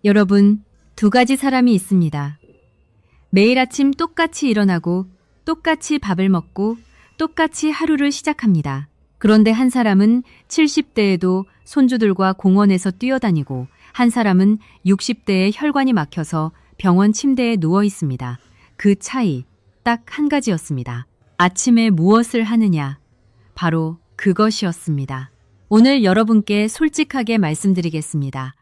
여러분, 두 가지 사람이 있습니다. 매일 아침 똑같이 일어나고 똑같이 밥을 먹고 똑같이 하루를 시작합니다. 그런데 한 사람은 70대에도 손주들과 공원에서 뛰어다니고 한 사람은 60대에 혈관이 막혀서 병원 침대에 누워 있습니다. 그 차이 딱 한 가지였습니다. 아침에 무엇을 하느냐? 바로 그것이었습니다. 오늘 여러분께 솔직하게 말씀드리겠습니다.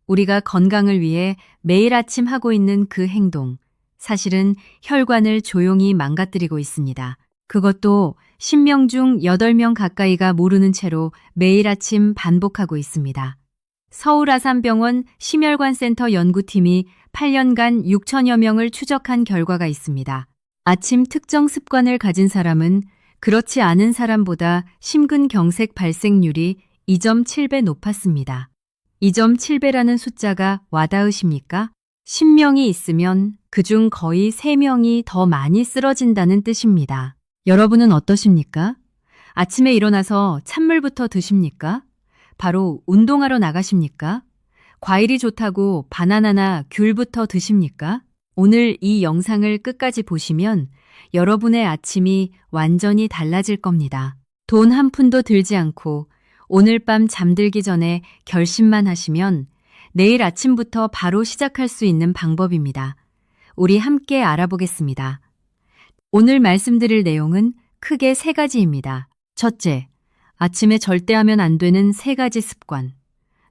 우리가 건강을 위해 매일 아침 하고 있는 그 행동, 사실은 혈관을 조용히 망가뜨리고 있습니다. 그것도 10명 중 8명 가까이가 모르는 채로 매일 아침 반복하고 있습니다. 서울아산병원 심혈관센터 연구팀이 8년간 6천여 명을 추적한 결과가 있습니다. 아침 특정 습관을 가진 사람은 그렇지 않은 사람보다 심근경색 발생률이 2.7배 높았습니다. 2.7배라는 숫자가 와닿으십니까? 10명이 있으면 그중 거의 3명이 더 많이 쓰러진다는 뜻입니다. 여러분은 어떠십니까? 아침에 일어나서 찬물부터 드십니까? 바로 운동하러 나가십니까? 과일이 좋다고 바나나나 귤부터 드십니까? 오늘 이 영상을 끝까지 보시면 여러분의 아침이 완전히 달라질 겁니다. 돈 한 푼도 들지 않고 오늘 밤 잠들기 전에 결심만 하시면 내일 아침부터 바로 시작할 수 있는 방법입니다. 우리 함께 알아보겠습니다. 오늘 말씀드릴 내용은 크게 3가지입니다. 첫째, 아침에 절대 하면 안 되는 3가지 습관.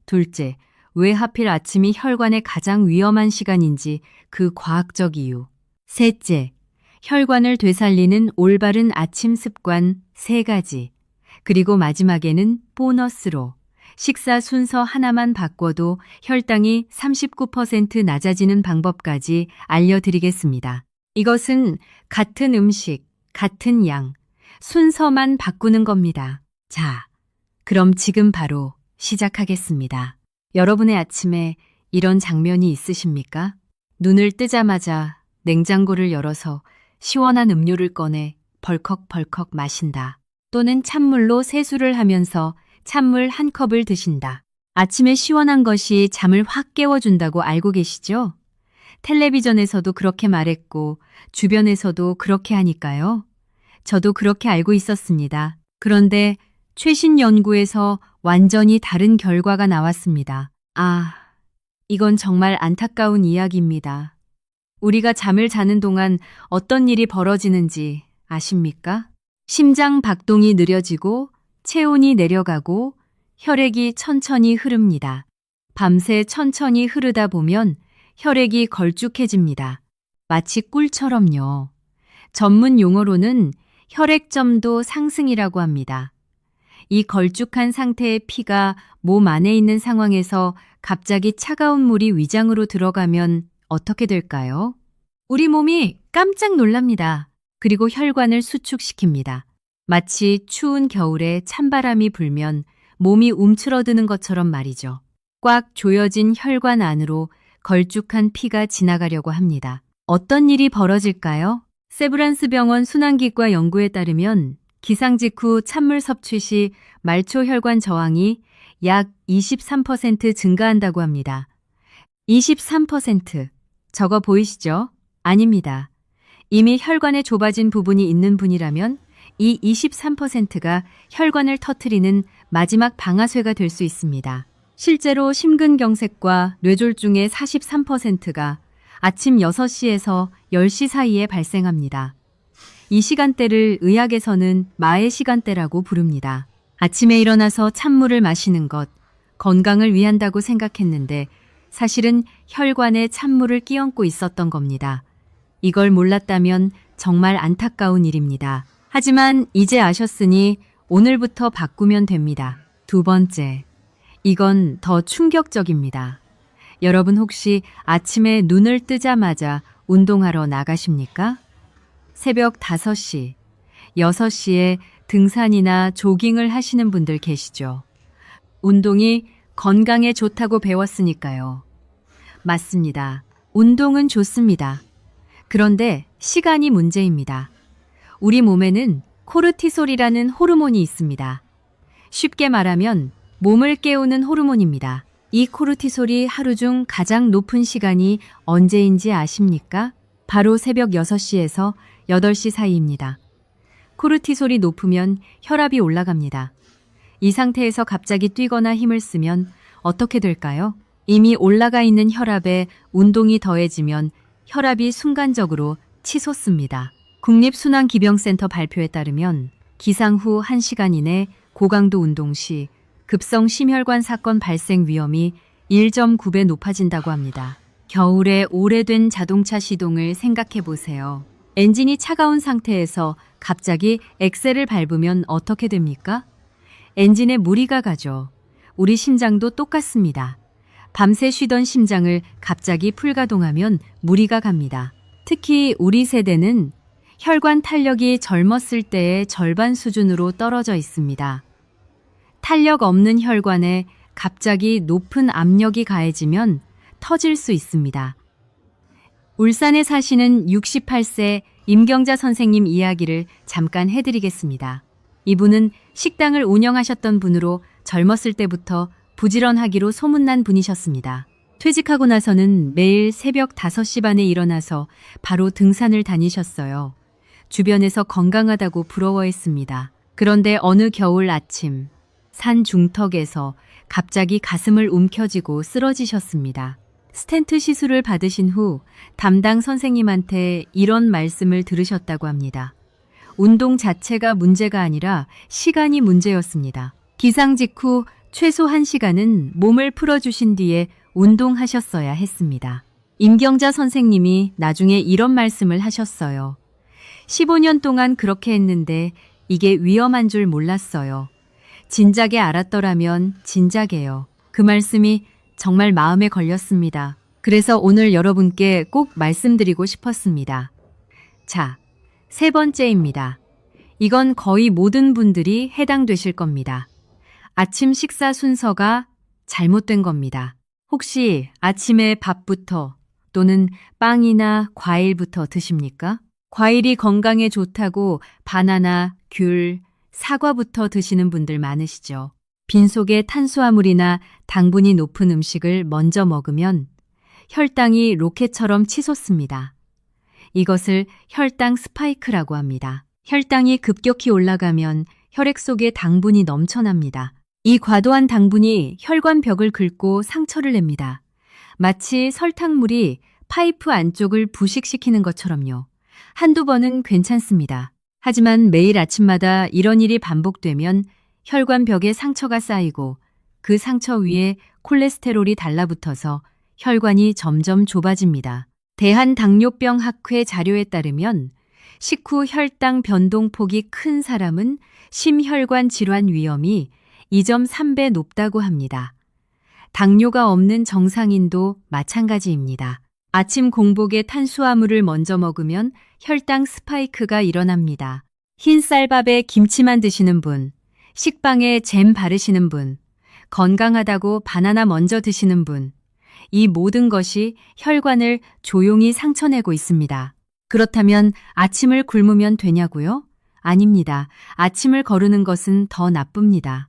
둘째, 왜 하필 아침이 혈관에 가장 위험한 시간인지 그 과학적 이유. 셋째, 혈관을 되살리는 올바른 아침 습관 3가지. 그리고 마지막에는 보너스로 식사 순서 하나만 바꿔도 혈당이 39% 낮아지는 방법까지 알려드리겠습니다. 이것은 같은 음식, 같은 양, 순서만 바꾸는 겁니다. 자, 그럼 지금 바로 시작하겠습니다. 여러분의 아침에 이런 장면이 있으십니까? 눈을 뜨자마자 냉장고를 열어서 시원한 음료를 꺼내 벌컥벌컥 마신다. 또는 찬물로 세수를 하면서 찬물 한 컵을 드신다. 아침에 시원한 것이 잠을 확 깨워준다고 알고 계시죠? 텔레비전에서도 그렇게 말했고 주변에서도 그렇게 하니까요. 저도 그렇게 알고 있었습니다. 그런데 최신 연구에서 완전히 다른 결과가 나왔습니다. 이건 정말 안타까운 이야기입니다. 우리가 잠을 자는 동안 어떤 일이 벌어지는지 아십니까? 심장 박동이 느려지고 체온이 내려가고 혈액이 천천히 흐릅니다. 밤새 천천히 흐르다 보면 혈액이 걸쭉해집니다. 마치 꿀처럼요. 전문 용어로는 혈액점도 상승이라고 합니다. 이 걸쭉한 상태의 피가 몸 안에 있는 상황에서 갑자기 차가운 물이 위장으로 들어가면 어떻게 될까요? 우리 몸이 깜짝 놀랍니다. 그리고 혈관을 수축시킵니다. 마치 추운 겨울에 찬바람이 불면 몸이 움츠러드는 것처럼 말이죠. 꽉 조여진 혈관 안으로 걸쭉한 피가 지나가려고 합니다. 어떤 일이 벌어질까요? 세브란스 병원 순환기과 연구에 따르면 기상 직후 찬물 섭취 시 말초 혈관 저항이 약 23% 증가한다고 합니다. 23%. 적어 보이시죠? 아닙니다. 이미 혈관에 좁아진 부분이 있는 분이라면 이 23%가 혈관을 터뜨리는 마지막 방아쇠가 될 수 있습니다. 실제로 심근경색과 뇌졸중의 43%가 아침 6시에서 10시 사이에 발생합니다. 이 시간대를 의학에서는 마의 시간대라고 부릅니다. 아침에 일어나서 찬물을 마시는 것, 건강을 위한다고 생각했는데 사실은 혈관에 찬물을 끼얹고 있었던 겁니다. 이걸 몰랐다면 정말 안타까운 일입니다. 하지만 이제 아셨으니 오늘부터 바꾸면 됩니다. 두 번째, 이건 더 충격적입니다. 여러분 혹시 아침에 눈을 뜨자마자 운동하러 나가십니까? 새벽 5시, 6시에 등산이나 조깅을 하시는 분들 계시죠? 운동이 건강에 좋다고 배웠으니까요. 맞습니다. 운동은 좋습니다. 그런데 시간이 문제입니다. 우리 몸에는 코르티솔이라는 호르몬이 있습니다. 쉽게 말하면 몸을 깨우는 호르몬입니다. 이 코르티솔이 하루 중 가장 높은 시간이 언제인지 아십니까? 바로 새벽 6시에서 8시 사이입니다. 코르티솔이 높으면 혈압이 올라갑니다. 이 상태에서 갑자기 뛰거나 힘을 쓰면 어떻게 될까요? 이미 올라가 있는 혈압에 운동이 더해지면 혈압이 순간적으로 치솟습니다. 국립순환기병센터 발표에 따르면 기상 후 1시간 이내 고강도 운동 시 급성 심혈관 사건 발생 위험이 1.9배 높아진다고 합니다. 겨울에 오래된 자동차 시동을 생각해 보세요. 엔진이 차가운 상태에서 갑자기 엑셀을 밟으면 어떻게 됩니까? 엔진에 무리가 가죠. 우리 심장도 똑같습니다. 밤새 쉬던 심장을 갑자기 풀가동하면 무리가 갑니다. 특히 우리 세대는 혈관 탄력이 젊었을 때의 절반 수준으로 떨어져 있습니다. 탄력 없는 혈관에 갑자기 높은 압력이 가해지면 터질 수 있습니다. 울산에 사시는 68세 임경자 선생님 이야기를 잠깐 해드리겠습니다. 이분은 식당을 운영하셨던 분으로 젊었을 때부터 부지런하기로 소문난 분이셨습니다. 퇴직하고 나서는 매일 새벽 5시 반에 일어나서 바로 등산을 다니셨어요. 주변에서 건강하다고 부러워했습니다. 그런데 어느 겨울 아침, 산 중턱에서 갑자기 가슴을 움켜쥐고 쓰러지셨습니다. 스텐트 시술을 받으신 후 담당 선생님한테 이런 말씀을 들으셨다고 합니다. 운동 자체가 문제가 아니라 시간이 문제였습니다. 기상 직후 최소 1시간은 몸을 풀어주신 뒤에 운동하셨어야 했습니다. 임경자 선생님이 나중에 이런 말씀을 하셨어요. 15년 동안 그렇게 했는데 이게 위험한 줄 몰랐어요. 진작에 알았더라면 진작에요. 그 말씀이 정말 마음에 걸렸습니다. 그래서 오늘 여러분께 꼭 말씀드리고 싶었습니다. 자, 3번째입니다. 이건 거의 모든 분들이 해당되실 겁니다. 아침 식사 순서가 잘못된 겁니다. 혹시 아침에 밥부터 또는 빵이나 과일부터 드십니까? 과일이 건강에 좋다고 바나나, 귤, 사과부터 드시는 분들 많으시죠. 빈속에 탄수화물이나 당분이 높은 음식을 먼저 먹으면 혈당이 로켓처럼 치솟습니다. 이것을 혈당 스파이크라고 합니다. 혈당이 급격히 올라가면 혈액 속에 당분이 넘쳐납니다. 이 과도한 당분이 혈관벽을 긁고 상처를 냅니다. 마치 설탕물이 파이프 안쪽을 부식시키는 것처럼요. 한두 번은 괜찮습니다. 하지만 매일 아침마다 이런 일이 반복되면 혈관벽에 상처가 쌓이고 그 상처 위에 콜레스테롤이 달라붙어서 혈관이 점점 좁아집니다. 대한당뇨병학회 자료에 따르면 식후 혈당 변동폭이 큰 사람은 심혈관 질환 위험이 2.3배 높다고 합니다. 당뇨가 없는 정상인도 마찬가지입니다. 아침 공복에 탄수화물을 먼저 먹으면 혈당 스파이크가 일어납니다. 흰 쌀밥에 김치만 드시는 분, 식빵에 잼 바르시는 분, 건강하다고 바나나 먼저 드시는 분, 이 모든 것이 혈관을 조용히 상처내고 있습니다. 그렇다면 아침을 굶으면 되냐고요? 아닙니다. 아침을 거르는 것은 더 나쁩니다.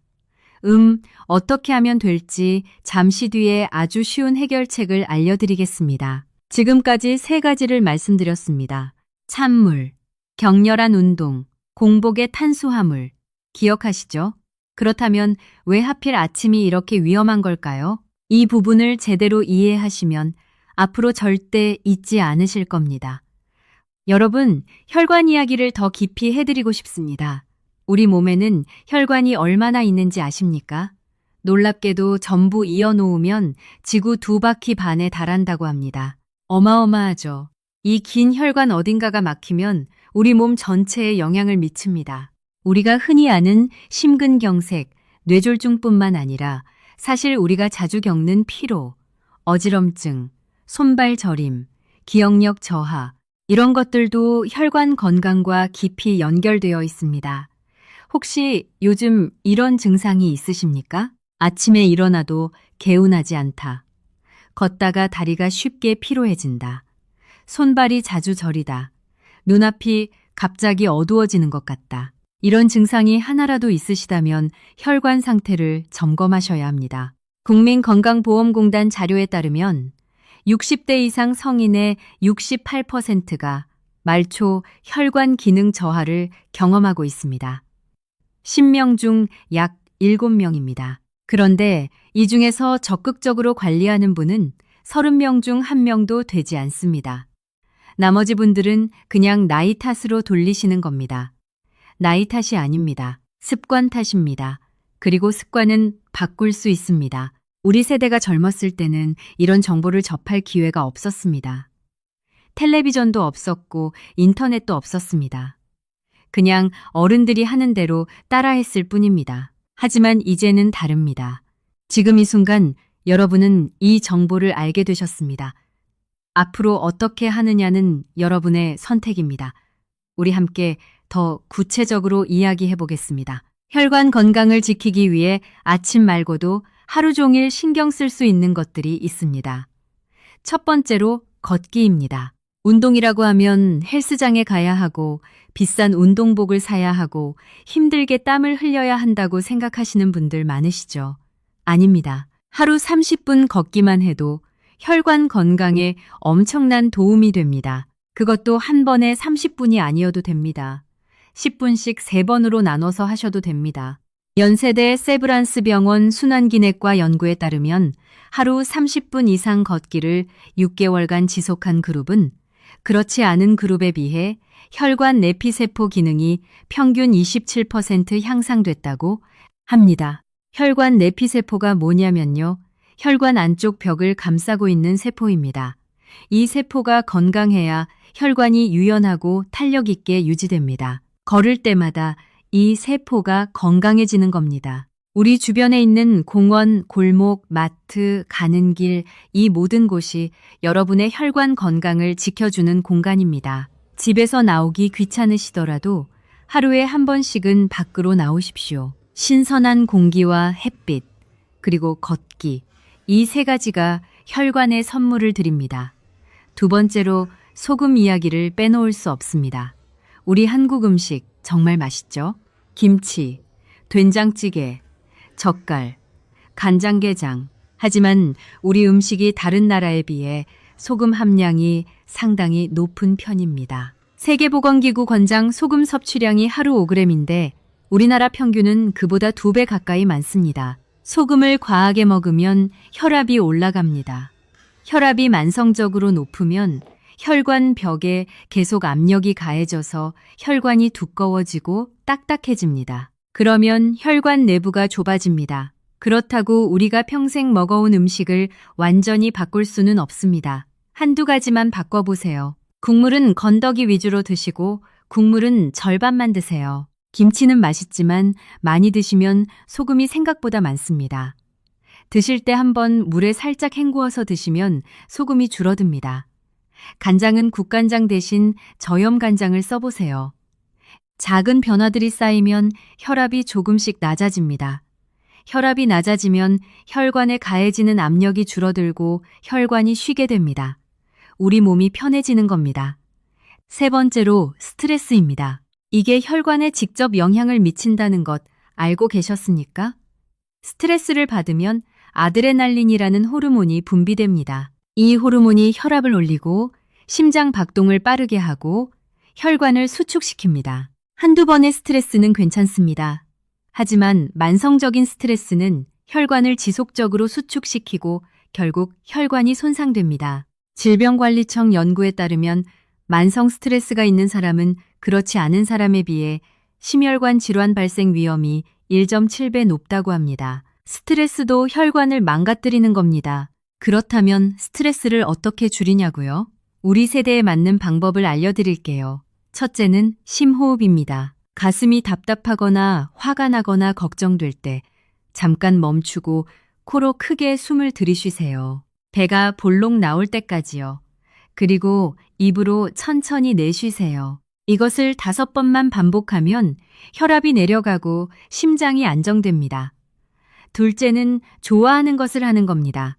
어떻게 하면 될지 잠시 뒤에 아주 쉬운 해결책을 알려드리겠습니다. 지금까지 3가지를 말씀드렸습니다. 찬물, 격렬한 운동, 공복의 탄수화물. 기억하시죠? 그렇다면 왜 하필 아침이 이렇게 위험한 걸까요? 이 부분을 제대로 이해하시면 앞으로 절대 잊지 않으실 겁니다. 여러분, 혈관 이야기를 더 깊이 해드리고 싶습니다. 우리 몸에는 혈관이 얼마나 있는지 아십니까? 놀랍게도 전부 이어놓으면 지구 2바퀴 반에 달한다고 합니다. 어마어마하죠. 이 긴 혈관 어딘가가 막히면 우리 몸 전체에 영향을 미칩니다. 우리가 흔히 아는 심근경색, 뇌졸중뿐만 아니라 사실 우리가 자주 겪는 피로, 어지럼증, 손발 저림, 기억력 저하, 이런 것들도 혈관 건강과 깊이 연결되어 있습니다. 혹시 요즘 이런 증상이 있으십니까? 아침에 일어나도 개운하지 않다. 걷다가 다리가 쉽게 피로해진다. 손발이 자주 저리다. 눈앞이 갑자기 어두워지는 것 같다. 이런 증상이 하나라도 있으시다면 혈관 상태를 점검하셔야 합니다. 국민건강보험공단 자료에 따르면 60대 이상 성인의 68%가 말초 혈관 기능 저하를 경험하고 있습니다. 10명 중 약 7명입니다. 그런데 이 중에서 적극적으로 관리하는 분은 30명 중 1명도 되지 않습니다. 나머지 분들은 그냥 나이 탓으로 돌리시는 겁니다. 나이 탓이 아닙니다. 습관 탓입니다. 그리고 습관은 바꿀 수 있습니다. 우리 세대가 젊었을 때는 이런 정보를 접할 기회가 없었습니다. 텔레비전도 없었고 인터넷도 없었습니다. 그냥 어른들이 하는 대로 따라했을 뿐입니다. 하지만 이제는 다릅니다. 지금 이 순간 여러분은 이 정보를 알게 되셨습니다. 앞으로 어떻게 하느냐는 여러분의 선택입니다. 우리 함께 더 구체적으로 이야기해 보겠습니다. 혈관 건강을 지키기 위해 아침 말고도 하루 종일 신경 쓸 수 있는 것들이 있습니다. 첫 번째로 걷기입니다. 운동이라고 하면 헬스장에 가야 하고 비싼 운동복을 사야 하고 힘들게 땀을 흘려야 한다고 생각하시는 분들 많으시죠? 아닙니다. 하루 30분 걷기만 해도 혈관 건강에 엄청난 도움이 됩니다. 그것도 한 번에 30분이 아니어도 됩니다. 10분씩 3번으로 나눠서 하셔도 됩니다. 연세대 세브란스 병원 순환기내과 연구에 따르면 하루 30분 이상 걷기를 6개월간 지속한 그룹은 그렇지 않은 그룹에 비해 혈관 내피세포 기능이 평균 27% 향상됐다고 합니다. 혈관 내피세포가 뭐냐면요. 혈관 안쪽 벽을 감싸고 있는 세포입니다. 이 세포가 건강해야 혈관이 유연하고 탄력 있게 유지됩니다. 걸을 때마다 이 세포가 건강해지는 겁니다. 우리 주변에 있는 공원, 골목, 마트, 가는 길, 이 모든 곳이 여러분의 혈관 건강을 지켜주는 공간입니다. 집에서 나오기 귀찮으시더라도 하루에 한 번씩은 밖으로 나오십시오. 신선한 공기와 햇빛, 그리고 걷기, 이 3가지가 혈관에 선물을 드립니다. 두 번째로 소금 이야기를 빼놓을 수 없습니다. 우리 한국 음식 정말 맛있죠? 김치, 된장찌개, 젓갈, 간장게장. 하지만 우리 음식이 다른 나라에 비해 소금 함량이 상당히 높은 편입니다. 세계보건기구 권장 소금 섭취량이 하루 5g인데 우리나라 평균은 그보다 2배 가까이 많습니다. 소금을 과하게 먹으면 혈압이 올라갑니다. 혈압이 만성적으로 높으면 혈관 벽에 계속 압력이 가해져서 혈관이 두꺼워지고 딱딱해집니다. 그러면 혈관 내부가 좁아집니다. 그렇다고 우리가 평생 먹어온 음식을 완전히 바꿀 수는 없습니다. 한두 가지만 바꿔보세요. 국물은 건더기 위주로 드시고 국물은 절반만 드세요. 김치는 맛있지만 많이 드시면 소금이 생각보다 많습니다. 드실 때 한번 물에 살짝 헹구어서 드시면 소금이 줄어듭니다. 간장은 국간장 대신 저염간장을 써보세요. 작은 변화들이 쌓이면 혈압이 조금씩 낮아집니다. 혈압이 낮아지면 혈관에 가해지는 압력이 줄어들고 혈관이 쉬게 됩니다. 우리 몸이 편해지는 겁니다. 세 번째로 스트레스입니다. 이게 혈관에 직접 영향을 미친다는 것 알고 계셨습니까? 스트레스를 받으면 아드레날린이라는 호르몬이 분비됩니다. 이 호르몬이 혈압을 올리고 심장 박동을 빠르게 하고 혈관을 수축시킵니다. 한두 번의 스트레스는 괜찮습니다. 하지만 만성적인 스트레스는 혈관을 지속적으로 수축시키고 결국 혈관이 손상됩니다. 질병관리청 연구에 따르면 만성 스트레스가 있는 사람은 그렇지 않은 사람에 비해 심혈관 질환 발생 위험이 1.7배 높다고 합니다. 스트레스도 혈관을 망가뜨리는 겁니다. 그렇다면 스트레스를 어떻게 줄이냐고요? 우리 세대에 맞는 방법을 알려드릴게요. 첫째는 심호흡입니다. 가슴이 답답하거나 화가 나거나 걱정될 때 잠깐 멈추고 코로 크게 숨을 들이쉬세요. 배가 볼록 나올 때까지요. 그리고 입으로 천천히 내쉬세요. 이것을 5번만 반복하면 혈압이 내려가고 심장이 안정됩니다. 둘째는 좋아하는 것을 하는 겁니다.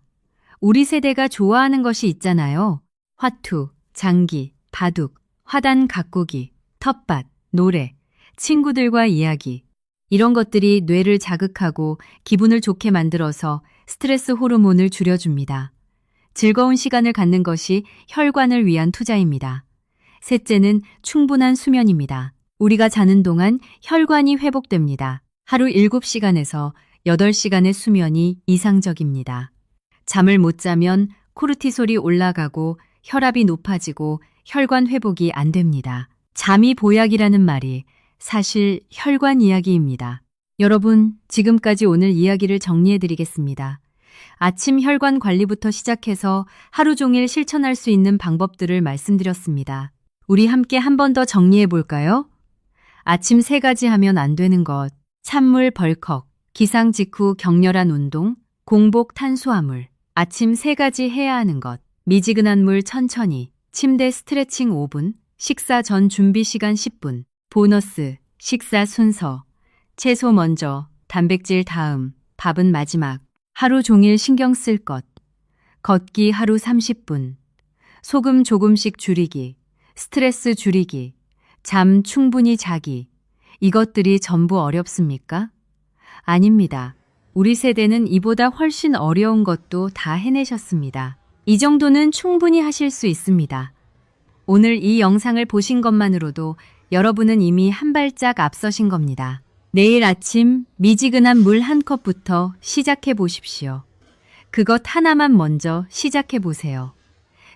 우리 세대가 좋아하는 것이 있잖아요. 화투, 장기, 바둑, 화단 가꾸기, 텃밭, 노래, 친구들과 이야기. 이런 것들이 뇌를 자극하고 기분을 좋게 만들어서 스트레스 호르몬을 줄여줍니다. 즐거운 시간을 갖는 것이 혈관을 위한 투자입니다. 셋째는 충분한 수면입니다. 우리가 자는 동안 혈관이 회복됩니다. 하루 7시간에서 8시간의 수면이 이상적입니다. 잠을 못 자면 코르티솔이 올라가고 혈압이 높아지고 혈관 회복이 안 됩니다. 잠이 보약이라는 말이 사실 혈관 이야기입니다. 여러분, 지금까지 오늘 이야기를 정리해드리겠습니다. 아침 혈관 관리부터 시작해서 하루 종일 실천할 수 있는 방법들을 말씀드렸습니다. 우리 함께 한 번 더 정리해볼까요? 아침 3가지 하면 안 되는 것, 찬물 벌컥, 기상 직후 격렬한 운동, 공복 탄수화물, 아침 3가지 해야 하는 것, 미지근한 물 천천히, 침대 스트레칭 5분, 식사 전 준비 시간 10분, 보너스, 식사 순서, 채소 먼저, 단백질 다음, 밥은 마지막, 하루 종일 신경 쓸 것, 걷기 하루 30분, 소금 조금씩 줄이기, 스트레스 줄이기, 잠 충분히 자기, 이것들이 전부 어렵습니까? 아닙니다. 우리 세대는 이보다 훨씬 어려운 것도 다 해내셨습니다. 이 정도는 충분히 하실 수 있습니다. 오늘 이 영상을 보신 것만으로도 여러분은 이미 한 발짝 앞서신 겁니다. 내일 아침 미지근한 물 한 컵부터 시작해 보십시오. 그것 하나만 먼저 시작해 보세요.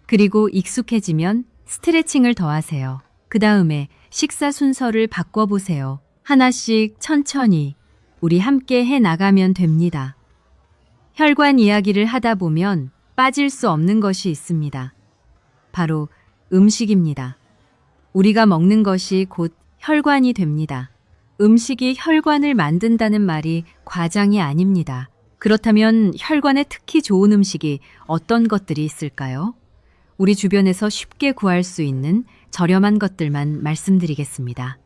그리고 익숙해지면 스트레칭을 더하세요. 그 다음에 식사 순서를 바꿔보세요. 하나씩 천천히 우리 함께 해 나가면 됩니다. 혈관 이야기를 하다 보면 빠질 수 없는 것이 있습니다. 바로 음식입니다. 우리가 먹는 것이 곧 혈관이 됩니다. 음식이 혈관을 만든다는 말이 과장이 아닙니다. 그렇다면 혈관에 특히 좋은 음식이 어떤 것들이 있을까요? 우리 주변에서 쉽게 구할 수 있는 저렴한 것들만 말씀드리겠습니다.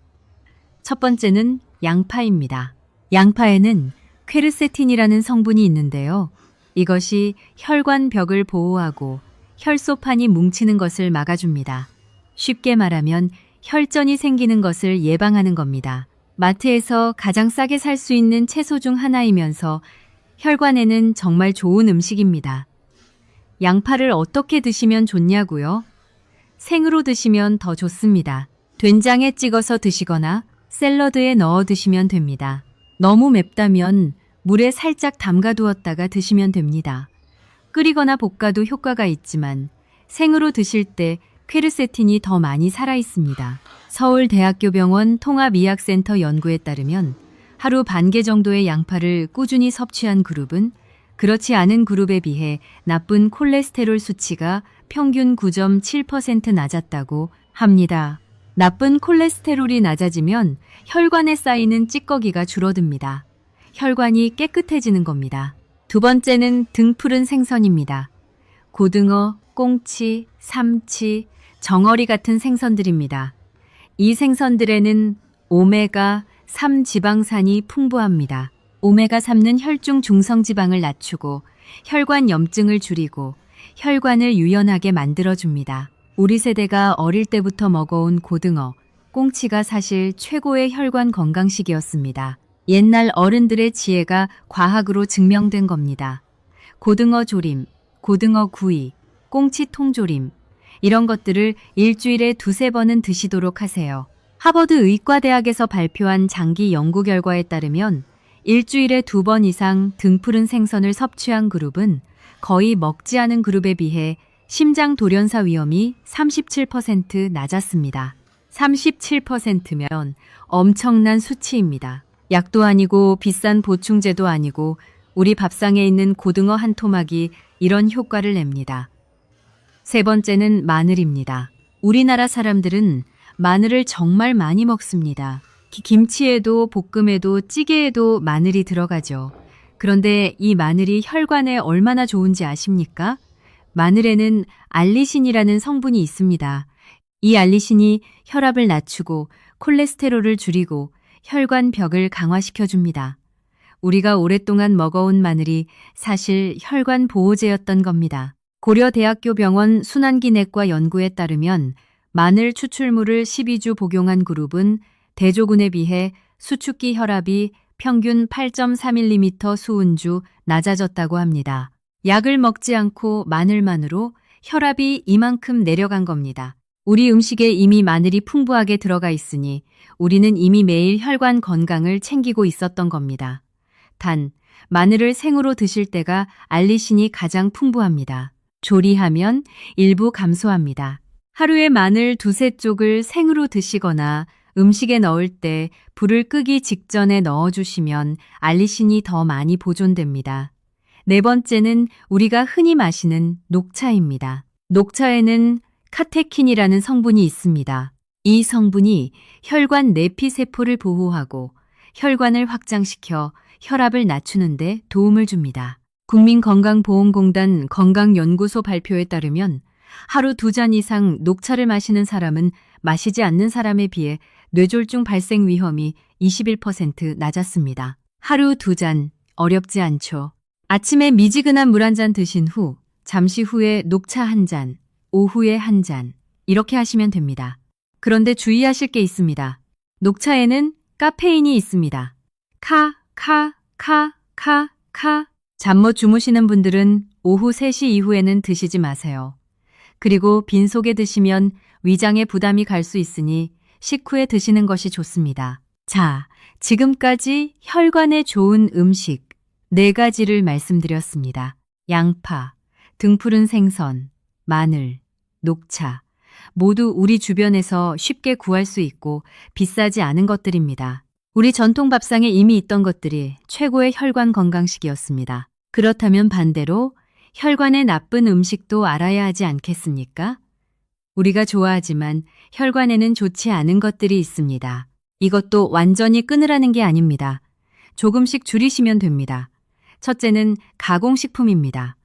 첫 번째는 양파입니다. 양파에는 퀘르세틴이라는 성분이 있는데요. 이것이 혈관 벽을 보호하고 혈소판이 뭉치는 것을 막아줍니다. 쉽게 말하면 혈전이 생기는 것을 예방하는 겁니다. 마트에서 가장 싸게 살 수 있는 채소 중 하나이면서 혈관에는 정말 좋은 음식입니다. 양파를 어떻게 드시면 좋냐고요? 생으로 드시면 더 좋습니다. 된장에 찍어서 드시거나 샐러드에 넣어 드시면 됩니다. 너무 맵다면 물에 살짝 담가두었다가 드시면 됩니다. 끓이거나 볶아도 효과가 있지만 생으로 드실 때 퀘르세틴이 더 많이 살아있습니다. 서울대학교병원 통합의학센터 연구에 따르면 하루 반 개 정도의 양파를 꾸준히 섭취한 그룹은 그렇지 않은 그룹에 비해 나쁜 콜레스테롤 수치가 평균 9.7% 낮았다고 합니다. 나쁜 콜레스테롤이 낮아지면 혈관에 쌓이는 찌꺼기가 줄어듭니다. 혈관이 깨끗해지는 겁니다. 두 번째는 등푸른 생선입니다. 고등어, 꽁치, 삼치, 정어리 같은 생선들입니다. 이 생선들에는 오메가3 지방산이 풍부합니다. 오메가3는 혈중 중성지방을 낮추고 혈관 염증을 줄이고 혈관을 유연하게 만들어줍니다. 우리 세대가 어릴 때부터 먹어온 고등어, 꽁치가 사실 최고의 혈관 건강식이었습니다. 옛날 어른들의 지혜가 과학으로 증명된 겁니다. 고등어 조림, 고등어 구이, 꽁치 통조림, 이런 것들을 일주일에 2-3번은 드시도록 하세요. 하버드 의과대학에서 발표한 장기 연구 결과에 따르면 일주일에 2번 이상 등푸른 생선을 섭취한 그룹은 거의 먹지 않은 그룹에 비해 심장 돌연사 위험이 37% 낮았습니다. 37%면 엄청난 수치입니다. 약도 아니고 비싼 보충제도 아니고 우리 밥상에 있는 고등어 한 토막이 이런 효과를 냅니다. 세 번째는 마늘입니다. 우리나라 사람들은 마늘을 정말 많이 먹습니다. 김치에도 볶음에도 찌개에도 마늘이 들어가죠. 그런데 이 마늘이 혈관에 얼마나 좋은지 아십니까? 마늘에는 알리신이라는 성분이 있습니다. 이 알리신이 혈압을 낮추고 콜레스테롤을 줄이고 혈관 벽을 강화시켜줍니다. 우리가 오랫동안 먹어온 마늘이 사실 혈관 보호제였던 겁니다. 고려대학교 병원 순환기내과 연구에 따르면 마늘 추출물을 12주 복용한 그룹은 대조군에 비해 수축기 혈압이 평균 8.3mm 수은주 낮아졌다고 합니다. 약을 먹지 않고 마늘만으로 혈압이 이만큼 내려간 겁니다. 우리 음식에 이미 마늘이 풍부하게 들어가 있으니 우리는 이미 매일 혈관 건강을 챙기고 있었던 겁니다. 단, 마늘을 생으로 드실 때가 알리신이 가장 풍부합니다. 조리하면 일부 감소합니다. 하루에 마늘 두세 쪽을 생으로 드시거나 음식에 넣을 때 불을 끄기 직전에 넣어주시면 알리신이 더 많이 보존됩니다. 네 번째는 우리가 흔히 마시는 녹차입니다. 녹차에는 카테킨이라는 성분이 있습니다. 이 성분이 혈관 내피세포를 보호하고 혈관을 확장시켜 혈압을 낮추는 데 도움을 줍니다. 국민건강보험공단 건강연구소 발표에 따르면 하루 2잔 이상 녹차를 마시는 사람은 마시지 않는 사람에 비해 뇌졸중 발생 위험이 21% 낮았습니다. 하루 2잔, 어렵지 않죠? 아침에 미지근한 물 한 잔 드신 후, 잠시 후에 녹차 한 잔, 오후에 한 잔, 이렇게 하시면 됩니다. 그런데 주의하실 게 있습니다. 녹차에는 카페인이 있습니다. 잠 못 주무시는 분들은 오후 3시 이후에는 드시지 마세요. 그리고 빈속에 드시면 위장에 부담이 갈 수 있으니 식후에 드시는 것이 좋습니다. 자, 지금까지 혈관에 좋은 음식 4가지를 말씀드렸습니다. 양파, 등푸른 생선, 마늘, 녹차, 모두 우리 주변에서 쉽게 구할 수 있고 비싸지 않은 것들입니다. 우리 전통 밥상에 이미 있던 것들이 최고의 혈관 건강식이었습니다. 그렇다면 반대로 혈관에 나쁜 음식도 알아야 하지 않겠습니까? 우리가 좋아하지만 혈관에는 좋지 않은 것들이 있습니다. 이것도 완전히 끊으라는 게 아닙니다. 조금씩 줄이시면 됩니다. 첫째는 가공식품입니다.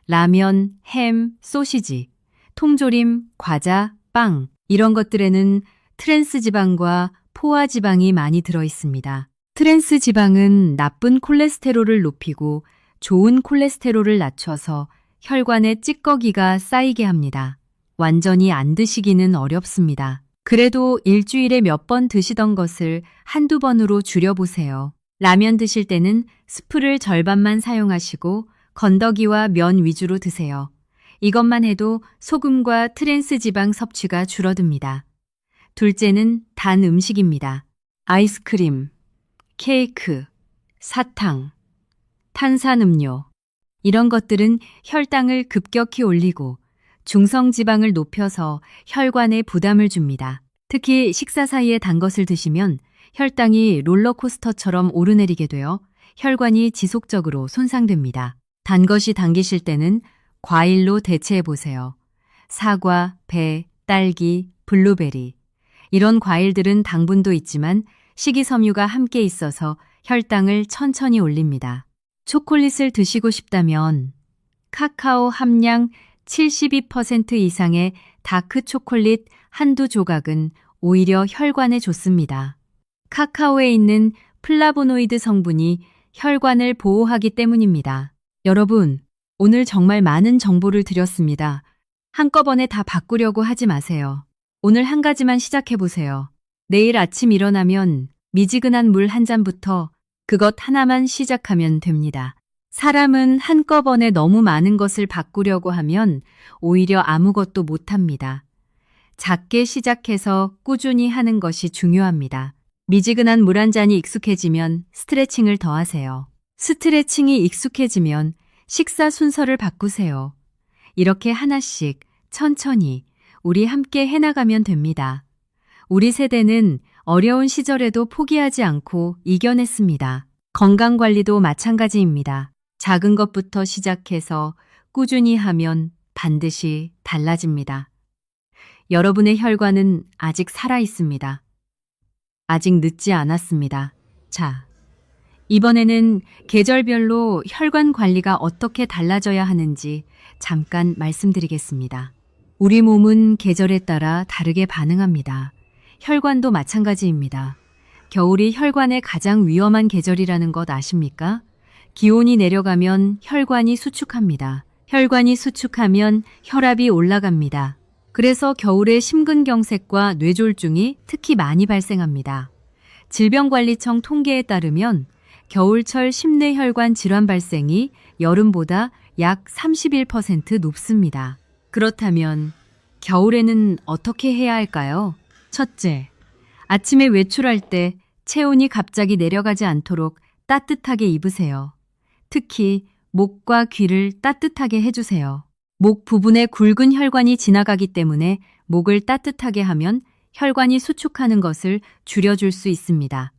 라면, 햄, 소시지, 통조림, 과자, 빵 이런 것들에는 트랜스 지방과 포화 지방이 많이 들어 있습니다. 트랜스 지방은 나쁜 콜레스테롤을 높이고 좋은 콜레스테롤을 낮춰서 혈관에 찌꺼기가 쌓이게 합니다. 완전히 안 드시기는 어렵습니다. 그래도 일주일에 몇 번 드시던 것을 한두 번으로 줄여보세요. 라면 드실 때는 스프를 절반만 사용하시고 건더기와 면 위주로 드세요. 이것만 해도 소금과 트랜스 지방 섭취가 줄어듭니다. 둘째는 단 음식입니다. 아이스크림, 케이크, 사탕, 탄산음료 이런 것들은 혈당을 급격히 올리고 중성지방을 높여서 혈관에 부담을 줍니다. 특히 식사 사이에 단 것을 드시면 혈당이 롤러코스터처럼 오르내리게 되어 혈관이 지속적으로 손상됩니다. 단 것이 당기실 때는 과일로 대체해 보세요. 사과, 배, 딸기, 블루베리 이런 과일들은 당분도 있지만 식이섬유가 함께 있어서 혈당을 천천히 올립니다. 초콜릿을 드시고 싶다면 카카오 함량 72% 이상의 다크 초콜릿 한두 조각은 오히려 혈관에 좋습니다. 카카오에 있는 플라보노이드 성분이 혈관을 보호하기 때문입니다. 여러분, 오늘 정말 많은 정보를 드렸습니다. 한꺼번에 다 바꾸려고 하지 마세요. 오늘 한 가지만 시작해보세요. 내일 아침 일어나면 미지근한 물 한 잔부터 그것 하나만 시작하면 됩니다. 사람은 한꺼번에 너무 많은 것을 바꾸려고 하면 오히려 아무것도 못합니다. 작게 시작해서 꾸준히 하는 것이 중요합니다. 미지근한 물 한 잔이 익숙해지면 스트레칭을 더 하세요. 스트레칭이 익숙해지면 식사 순서를 바꾸세요. 이렇게 하나씩 천천히 우리 함께 해나가면 됩니다. 우리 세대는 어려운 시절에도 포기하지 않고 이겨냈습니다. 건강관리도 마찬가지입니다. 작은 것부터 시작해서 꾸준히 하면 반드시 달라집니다. 여러분의 혈관은 아직 살아있습니다. 아직 늦지 않았습니다. 자, 이번에는 계절별로 혈관 관리가 어떻게 달라져야 하는지 잠깐 말씀드리겠습니다. 우리 몸은 계절에 따라 다르게 반응합니다. 혈관도 마찬가지입니다. 겨울이 혈관에 가장 위험한 계절이라는 것 아십니까? 기온이 내려가면 혈관이 수축합니다. 혈관이 수축하면 혈압이 올라갑니다. 그래서 겨울에 심근경색과 뇌졸중이 특히 많이 발생합니다. 질병관리청 통계에 따르면 겨울철 심내혈관 질환 발생이 여름보다 약 31% 높습니다. 그렇다면 겨울에는 어떻게 해야 할까요? 첫째, 아침에 외출할 때 체온이 갑자기 내려가지 않도록 따뜻하게 입으세요. 특히 목과 귀를 따뜻하게 해주세요. 목 부분에 굵은 혈관이 지나가기 때문에 목을 따뜻하게 하면 혈관이 수축하는 것을 줄여줄 수 있습니다.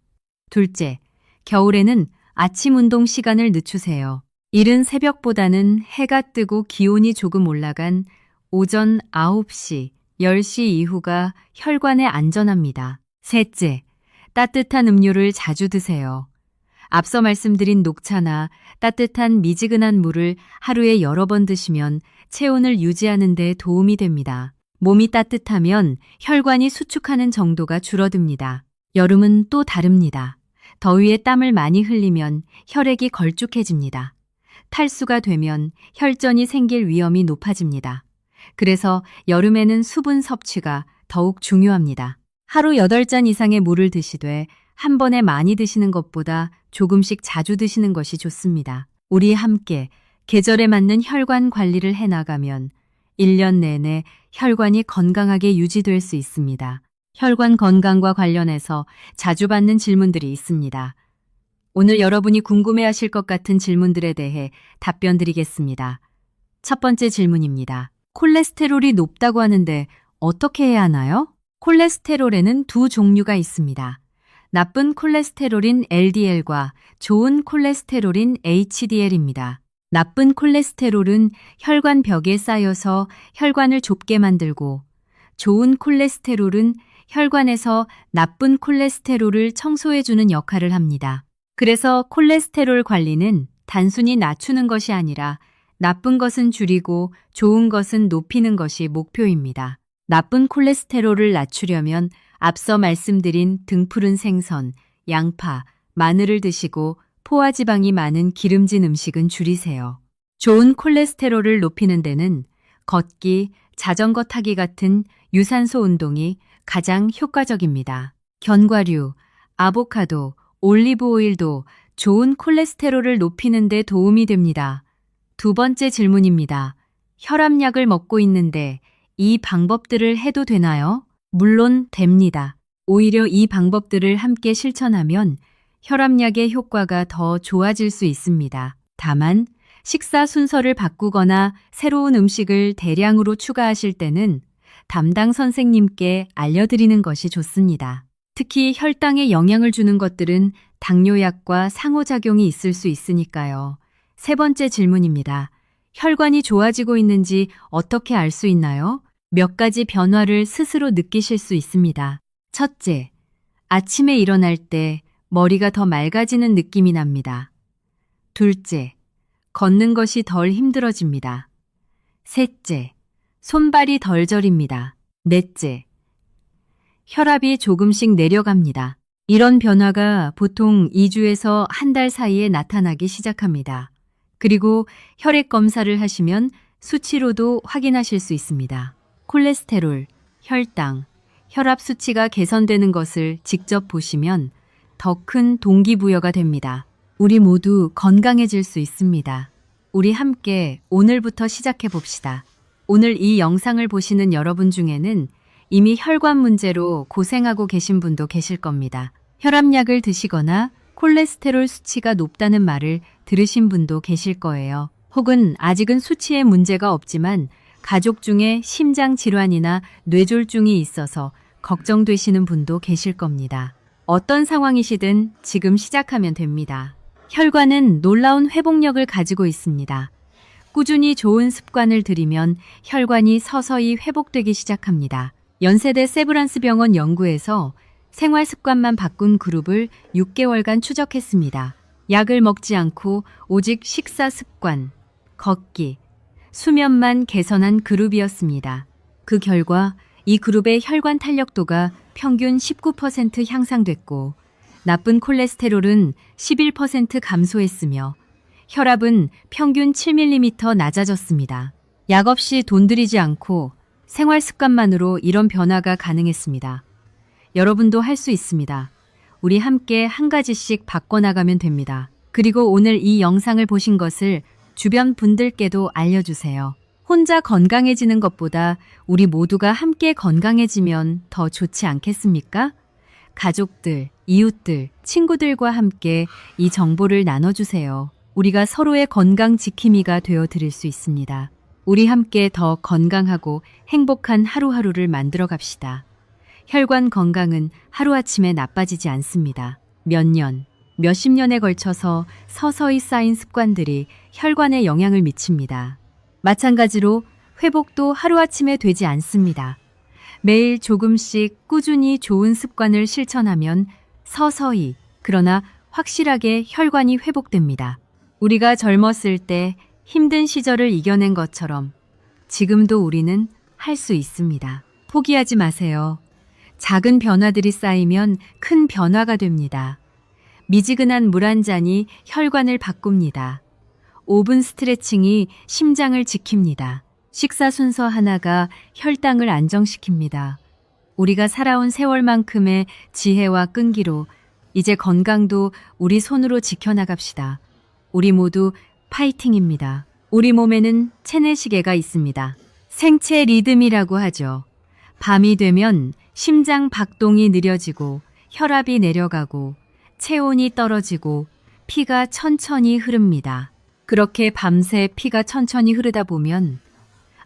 둘째, 겨울에는 아침 운동 시간을 늦추세요. 이른 새벽보다는 해가 뜨고 기온이 조금 올라간 오전 9시, 10시 이후가 혈관에 안전합니다. 셋째, 따뜻한 음료를 자주 드세요. 앞서 말씀드린 녹차나 따뜻한 미지근한 물을 하루에 여러 번 드시면 체온을 유지하는 데 도움이 됩니다. 몸이 따뜻하면 혈관이 수축하는 정도가 줄어듭니다. 여름은 또 다릅니다. 더위에 땀을 많이 흘리면 혈액이 걸쭉해집니다. 탈수가 되면 혈전이 생길 위험이 높아집니다. 그래서 여름에는 수분 섭취가 더욱 중요합니다. 하루 8잔 이상의 물을 드시되 한 번에 많이 드시는 것보다 조금씩 자주 드시는 것이 좋습니다. 우리 함께 계절에 맞는 혈관 관리를 해나가면 1년 내내 혈관이 건강하게 유지될 수 있습니다. 혈관 건강과 관련해서 자주 받는 질문들이 있습니다. 오늘 여러분이 궁금해하실 것 같은 질문들에 대해 답변 드리겠습니다. 첫 번째 질문입니다. 콜레스테롤이 높다고 하는데 어떻게 해야 하나요? 콜레스테롤에는 두 종류가 있습니다. 나쁜 콜레스테롤인 LDL과 좋은 콜레스테롤인 HDL입니다. 나쁜 콜레스테롤은 혈관 벽에 쌓여서 혈관을 좁게 만들고 좋은 콜레스테롤은 혈관에서 나쁜 콜레스테롤을 청소해주는 역할을 합니다. 그래서 콜레스테롤 관리는 단순히 낮추는 것이 아니라 나쁜 것은 줄이고 좋은 것은 높이는 것이 목표입니다. 나쁜 콜레스테롤을 낮추려면 앞서 말씀드린 등푸른 생선, 양파, 마늘을 드시고 포화지방이 많은 기름진 음식은 줄이세요. 좋은 콜레스테롤을 높이는 데는 걷기, 자전거 타기 같은 유산소 운동이 가장 효과적입니다. 견과류, 아보카도, 올리브 오일도 좋은 콜레스테롤을 높이는 데 도움이 됩니다. 두 번째 질문입니다. 혈압약을 먹고 있는데 이 방법들을 해도 되나요? 물론 됩니다. 오히려 이 방법들을 함께 실천하면 혈압약의 효과가 더 좋아질 수 있습니다. 다만 식사 순서를 바꾸거나 새로운 음식을 대량으로 추가하실 때는 담당 선생님께 알려드리는 것이 좋습니다. 특히 혈당에 영향을 주는 것들은 당뇨약과 상호작용이 있을 수 있으니까요. 세 번째 질문입니다. 혈관이 좋아지고 있는지 어떻게 알 수 있나요? 몇 가지 변화를 스스로 느끼실 수 있습니다. 첫째, 아침에 일어날 때 머리가 더 맑아지는 느낌이 납니다. 둘째, 걷는 것이 덜 힘들어집니다. 셋째, 손발이 덜 저립니다. 넷째, 혈압이 조금씩 내려갑니다. 이런 변화가 보통 2주에서 한 달 사이에 나타나기 시작합니다. 그리고 혈액 검사를 하시면 수치로도 확인하실 수 있습니다. 콜레스테롤, 혈당, 혈압 수치가 개선되는 것을 직접 보시면 더 큰 동기부여가 됩니다. 우리 모두 건강해질 수 있습니다. 우리 함께 오늘부터 시작해 봅시다. 오늘 이 영상을 보시는 여러분 중에는 이미 혈관 문제로 고생하고 계신 분도 계실 겁니다. 혈압약을 드시거나 콜레스테롤 수치가 높다는 말을 들으신 분도 계실 거예요. 혹은 아직은 수치에 문제가 없지만 가족 중에 심장 질환이나 뇌졸중이 있어서 걱정되시는 분도 계실 겁니다. 어떤 상황이시든 지금 시작하면 됩니다. 혈관은 놀라운 회복력을 가지고 있습니다. 꾸준히 좋은 습관을 들이면 혈관이 서서히 회복되기 시작합니다. 연세대 세브란스 병원 연구에서 생활 습관만 바꾼 그룹을 6개월간 추적했습니다. 약을 먹지 않고 오직 식사 습관, 걷기, 수면만 개선한 그룹이었습니다. 그 결과 이 그룹의 혈관 탄력도가 평균 19% 향상됐고 나쁜 콜레스테롤은 11% 감소했으며 혈압은 평균 7mm 낮아졌습니다. 약 없이 돈 들이지 않고 생활 습관만으로 이런 변화가 가능했습니다. 여러분도 할 수 있습니다. 우리 함께 한 가지씩 바꿔나가면 됩니다. 그리고 오늘 이 영상을 보신 것을 주변 분들께도 알려주세요. 혼자 건강해지는 것보다 우리 모두가 함께 건강해지면 더 좋지 않겠습니까? 가족들, 이웃들, 친구들과 함께 이 정보를 나눠주세요. 우리가 서로의 건강 지킴이가 되어 드릴 수 있습니다. 우리 함께 더 건강하고 행복한 하루하루를 만들어 갑시다. 혈관 건강은 하루아침에 나빠지지 않습니다. 몇 년, 몇십 년에 걸쳐서 서서히 쌓인 습관들이 혈관에 영향을 미칩니다. 마찬가지로 회복도 하루아침에 되지 않습니다. 매일 조금씩 꾸준히 좋은 습관을 실천하면 서서히, 그러나 확실하게 혈관이 회복됩니다. 우리가 젊었을 때 힘든 시절을 이겨낸 것처럼 지금도 우리는 할 수 있습니다. 포기하지 마세요. 작은 변화들이 쌓이면 큰 변화가 됩니다. 미지근한 물 한 잔이 혈관을 바꿉니다. 5분 스트레칭이 심장을 지킵니다. 식사 순서 하나가 혈당을 안정시킵니다. 우리가 살아온 세월만큼의 지혜와 끈기로 이제 건강도 우리 손으로 지켜나갑시다. 우리 모두 파이팅입니다. 우리 몸에는 체내시계가 있습니다. 생체 리듬이라고 하죠. 밤이 되면 심장 박동이 느려지고 혈압이 내려가고 체온이 떨어지고 피가 천천히 흐릅니다. 그렇게 밤새 피가 천천히 흐르다 보면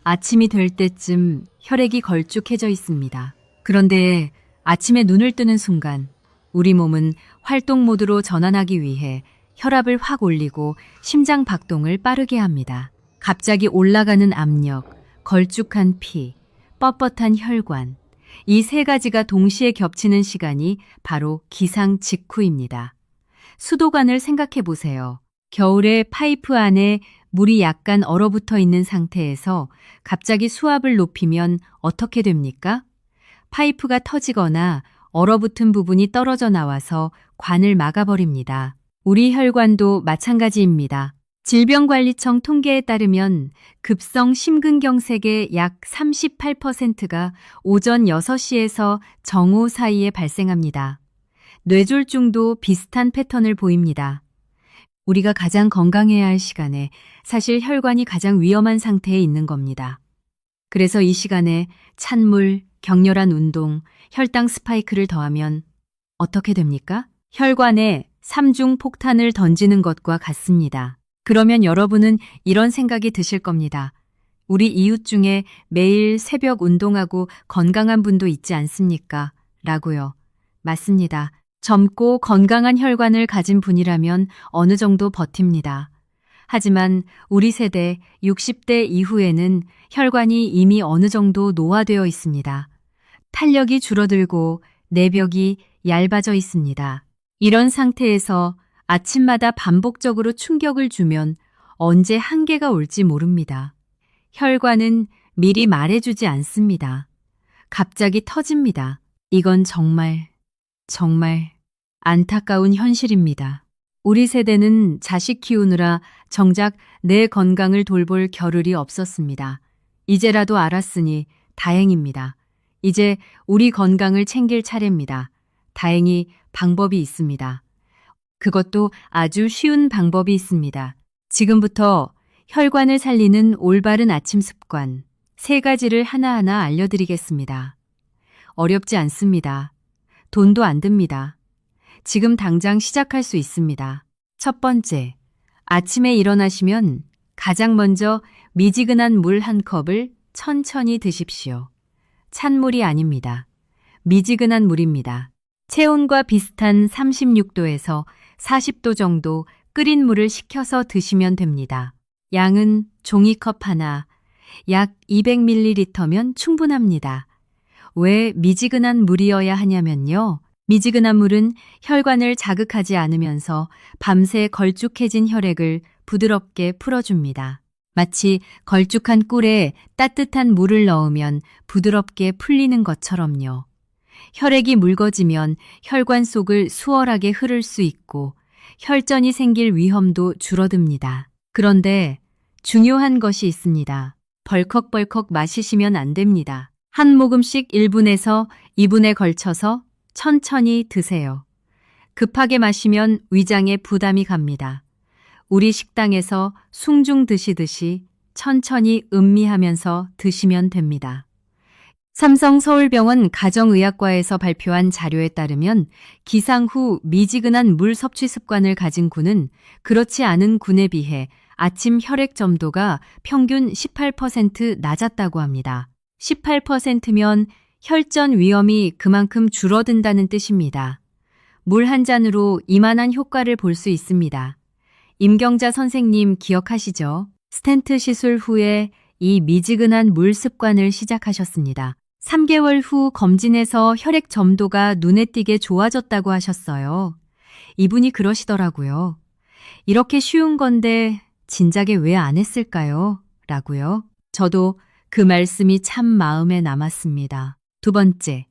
아침이 될 때쯤 혈액이 걸쭉해져 있습니다. 그런데 아침에 눈을 뜨는 순간 우리 몸은 활동 모드로 전환하기 위해 혈압을 확 올리고 심장 박동을 빠르게 합니다. 갑자기 올라가는 압력, 걸쭉한 피, 뻣뻣한 혈관, 이 세 가지가 동시에 겹치는 시간이 바로 기상 직후입니다. 수도관을 생각해 보세요. 겨울에 파이프 안에 물이 약간 얼어붙어 있는 상태에서 갑자기 수압을 높이면 어떻게 됩니까? 파이프가 터지거나 얼어붙은 부분이 떨어져 나와서 관을 막아버립니다. 우리 혈관도 마찬가지입니다. 질병관리청 통계에 따르면 급성 심근경색의 약 38%가 오전 6시에서 정오 사이에 발생합니다. 뇌졸중도 비슷한 패턴을 보입니다. 우리가 가장 건강해야 할 시간에 사실 혈관이 가장 위험한 상태에 있는 겁니다. 그래서 이 시간에 찬물, 격렬한 운동, 혈당 스파이크를 더하면 어떻게 됩니까? 혈관에 삼중 폭탄을 던지는 것과 같습니다. 그러면 여러분은 이런 생각이 드실 겁니다. 우리 이웃 중에 매일 새벽 운동하고 건강한 분도 있지 않습니까? 라고요. 맞습니다. 젊고 건강한 혈관을 가진 분이라면 어느 정도 버팁니다. 하지만 우리 세대 60대 이후에는 혈관이 이미 어느 정도 노화되어 있습니다. 탄력이 줄어들고 내벽이 얇아져 있습니다. 이런 상태에서 아침마다 반복적으로 충격을 주면 언제 한계가 올지 모릅니다. 혈관은 미리 말해주지 않습니다. 갑자기 터집니다. 이건 정말 안타까운 현실입니다. 우리 세대는 자식 키우느라 정작 내 건강을 돌볼 겨를이 없었습니다. 이제라도 알았으니 다행입니다. 이제 우리 건강을 챙길 차례입니다. 다행히 방법이 있습니다. 그것도 아주 쉬운 방법이 있습니다. 지금부터 혈관을 살리는 올바른 아침 습관 3가지를 하나하나 알려드리겠습니다. 어렵지 않습니다. 돈도 안 듭니다. 지금 당장 시작할 수 있습니다. 첫 번째, 아침에 일어나시면 가장 먼저 미지근한 물 한 컵을 천천히 드십시오. 찬물이 아닙니다. 미지근한 물입니다. 체온과 비슷한 36도에서 40도 정도 끓인 물을 식혀서 드시면 됩니다. 양은 종이컵 하나, 약 200ml면 충분합니다. 왜 미지근한 물이어야 하냐면요. 미지근한 물은 혈관을 자극하지 않으면서 밤새 걸쭉해진 혈액을 부드럽게 풀어줍니다. 마치 걸쭉한 꿀에 따뜻한 물을 넣으면 부드럽게 풀리는 것처럼요. 혈액이 묽어지면 혈관 속을 수월하게 흐를 수 있고 혈전이 생길 위험도 줄어듭니다. 그런데 중요한 것이 있습니다. 벌컥벌컥 마시시면 안 됩니다. 한 모금씩 1분에서 2분에 걸쳐서 천천히 드세요. 급하게 마시면 위장에 부담이 갑니다. 우리 식당에서 숭늉 드시듯이 천천히 음미하면서 드시면 됩니다. 삼성서울병원 가정의학과에서 발표한 자료에 따르면 기상 후 미지근한 물 섭취 습관을 가진 군은 그렇지 않은 군에 비해 아침 혈액 점도가 평균 18% 낮았다고 합니다. 18%면 혈전 위험이 그만큼 줄어든다는 뜻입니다. 물 한 잔으로 이만한 효과를 볼 수 있습니다. 임경자 선생님 기억하시죠? 스텐트 시술 후에 이 미지근한 물 습관을 시작하셨습니다. 3개월 후 검진에서 혈액 점도가 눈에 띄게 좋아졌다고 하셨어요. 이분이 그러시더라고요. 이렇게 쉬운 건데 진작에 왜 안 했을까요? 라고요. 저도 그 말씀이 참 마음에 남았습니다. 두 번째,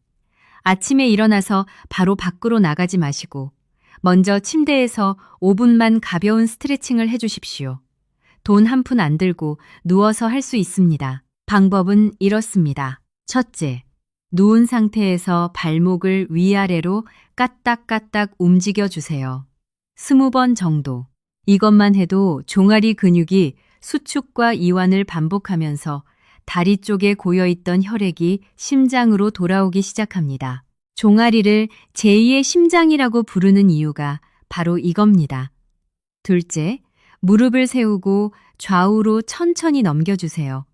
아침에 일어나서 바로 밖으로 나가지 마시고 먼저 침대에서 5분만 가벼운 스트레칭을 해주십시오. 돈 한 푼 안 들고 누워서 할 수 있습니다. 방법은 이렇습니다. 첫째, 누운 상태에서 발목을 위아래로 까딱까딱 움직여 주세요. 20번 정도. 이것만 해도 종아리 근육이 수축과 이완을 반복하면서 다리 쪽에 고여있던 혈액이 심장으로 돌아오기 시작합니다. 종아리를 제2의 심장이라고 부르는 이유가 바로 이겁니다. 둘째, 무릎을 세우고 좌우로 천천히 넘겨주세요.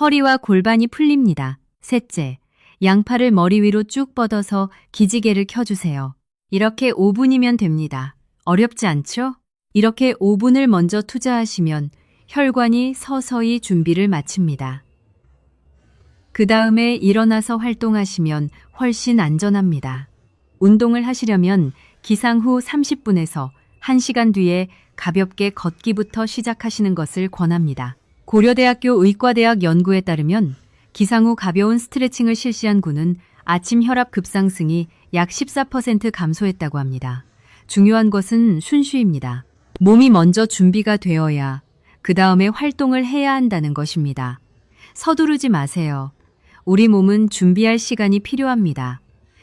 허리와 골반이 풀립니다. 셋째, 양팔을 머리 위로 쭉 뻗어서 기지개를 켜주세요. 이렇게 5분이면 됩니다. 어렵지 않죠? 이렇게 5분을 먼저 투자하시면 혈관이 서서히 준비를 마칩니다. 그 다음에 일어나서 활동하시면 훨씬 안전합니다. 운동을 하시려면 기상 후 30분에서 1시간 뒤에 가볍게 걷기부터 시작하시는 것을 권합니다. 고려대학교 의과대학 연구에 따르면 기상 후 가벼운 스트레칭을 실시한 군은 아침 혈압 급상승이 약 14% 감소했다고 합니다. 중요한 것은 순수입니다. 몸이 먼저 준비가 되어야 그 다음에 활동을 해야 한다는 것입니다. 서두르지 마세요. 우리 몸은 준비할 시간이 필요합니다.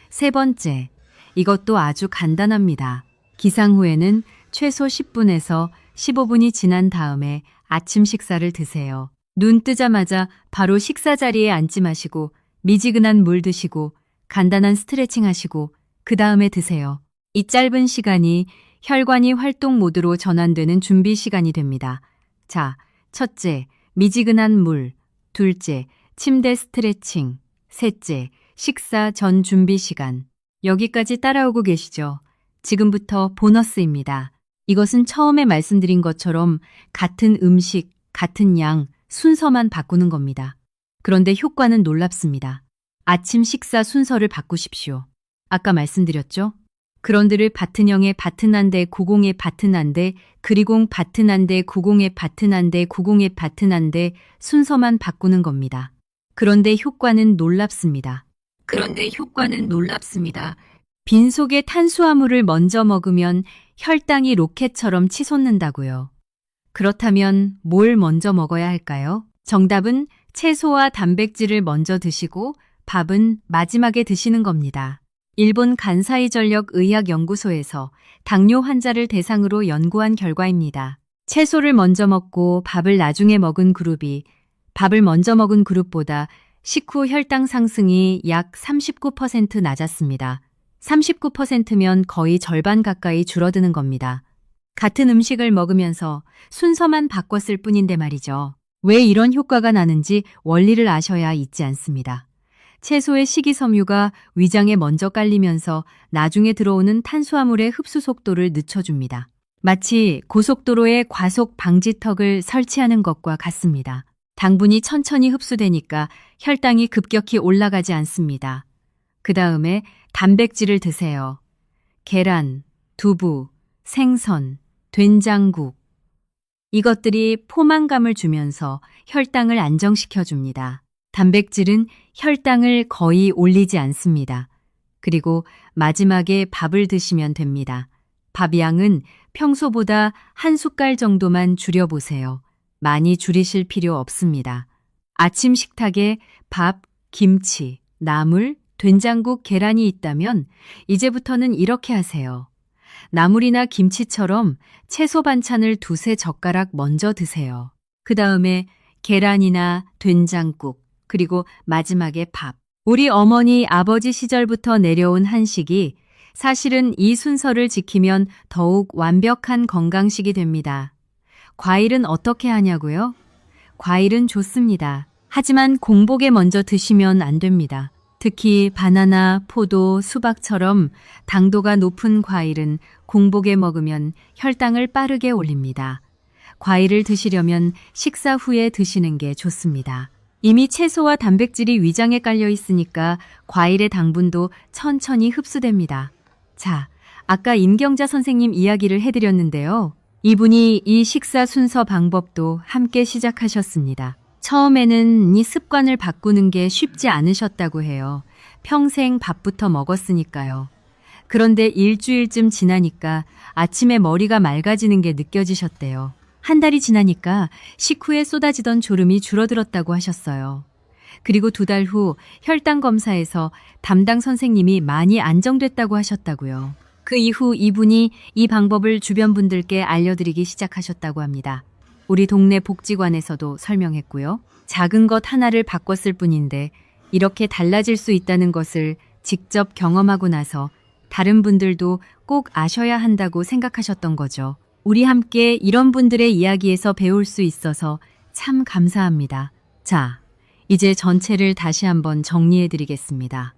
세 번째, 이것도 아주 간단합니다. 기상 후에는 최소 10분에서 15분이 지난 다음에 아침 식사를 드세요. 눈 뜨자마자 바로 식사 자리에 앉지 마시고 미지근한 물 드시고 간단한 스트레칭 하시고 그 다음에 드세요. 이 짧은 시간이 혈관이 활동 모드로 전환되는 준비 시간이 됩니다. 자, 첫째, 미지근한 물. 둘째, 침대 스트레칭. 셋째, 식사 전 준비 시간. 여기까지 따라오고 계시죠? 지금부터 보너스입니다. 이것은 처음에 말씀드린 것처럼 같은 음식, 같은 양, 순서만 바꾸는 겁니다. 그런데 효과는 놀랍습니다. 아침 식사 순서를 바꾸십시오. 아까 말씀드렸죠? 그런들을 바트형의 바트난데 90의 바트난데 그리공 바트난데 90의 바트난데 90의 바트난데 순서만 바꾸는 겁니다. 그런데 효과는 놀랍습니다. 빈속에 탄수화물을 먼저 먹으면 혈당이 로켓처럼 치솟는다고요. 그렇다면 뭘 먼저 먹어야 할까요? 정답은 채소와 단백질을 먼저 드시고 밥은 마지막에 드시는 겁니다. 일본 간사이 전력 의학연구소에서 당뇨 환자를 대상으로 연구한 결과입니다. 채소를 먼저 먹고 밥을 나중에 먹은 그룹이 밥을 먼저 먹은 그룹보다 식후 혈당 상승이 약 39% 낮았습니다. 39%면 거의 절반 가까이 줄어드는 겁니다. 같은 음식을 먹으면서 순서만 바꿨을 뿐인데 말이죠. 왜 이런 효과가 나는지 원리를 아셔야 잊지 않습니다. 채소의 식이섬유가 위장에 먼저 깔리면서 나중에 들어오는 탄수화물의 흡수 속도를 늦춰줍니다. 마치 고속도로에 과속 방지턱을 설치하는 것과 같습니다. 당분이 천천히 흡수되니까 혈당이 급격히 올라가지 않습니다. 그 다음에 단백질을 드세요. 계란, 두부, 생선, 된장국. 이것들이 포만감을 주면서 혈당을 안정시켜줍니다. 단백질은 혈당을 거의 올리지 않습니다. 그리고 마지막에 밥을 드시면 됩니다. 밥 양은 평소보다 한 숟갈 정도만 줄여보세요. 많이 줄이실 필요 없습니다. 아침 식탁에 밥, 김치, 나물, 된장국, 계란이 있다면 이제부터는 이렇게 하세요. 나물이나 김치처럼 채소 반찬을 두세 젓가락 먼저 드세요. 그 다음에 계란이나 된장국, 그리고 마지막에 밥. 우리 어머니, 아버지 시절부터 내려온 한식이 사실은 이 순서를 지키면 더욱 완벽한 건강식이 됩니다. 과일은 어떻게 하냐고요? 과일은 좋습니다. 하지만 공복에 먼저 드시면 안 됩니다. 특히 바나나, 포도, 수박처럼 당도가 높은 과일은 공복에 먹으면 혈당을 빠르게 올립니다. 과일을 드시려면 식사 후에 드시는 게 좋습니다. 이미 채소와 단백질이 위장에 깔려 있으니까 과일의 당분도 천천히 흡수됩니다. 자, 아까 임경자 선생님 이야기를 해드렸는데요. 이분이 이 식사 순서 방법도 함께 시작하셨습니다. 처음에는 이 습관을 바꾸는 게 쉽지 않으셨다고 해요. 평생 밥부터 먹었으니까요. 그런데 일주일쯤 지나니까 아침에 머리가 맑아지는 게 느껴지셨대요. 한 달이 지나니까 식후에 쏟아지던 졸음이 줄어들었다고 하셨어요. 그리고 2달 후 혈당 검사에서 담당 선생님이 많이 안정됐다고 하셨다고요. 그 이후 이분이 이 방법을 주변 분들께 알려드리기 시작하셨다고 합니다. 우리 동네 복지관에서도 설명했고요. 작은 것 하나를 바꿨을 뿐인데 이렇게 달라질 수 있다는 것을 직접 경험하고 나서 다른 분들도 꼭 아셔야 한다고 생각하셨던 거죠. 우리 함께 이런 분들의 이야기에서 배울 수 있어서 참 감사합니다. 자, 이제 전체를 다시 한번 정리해 드리겠습니다.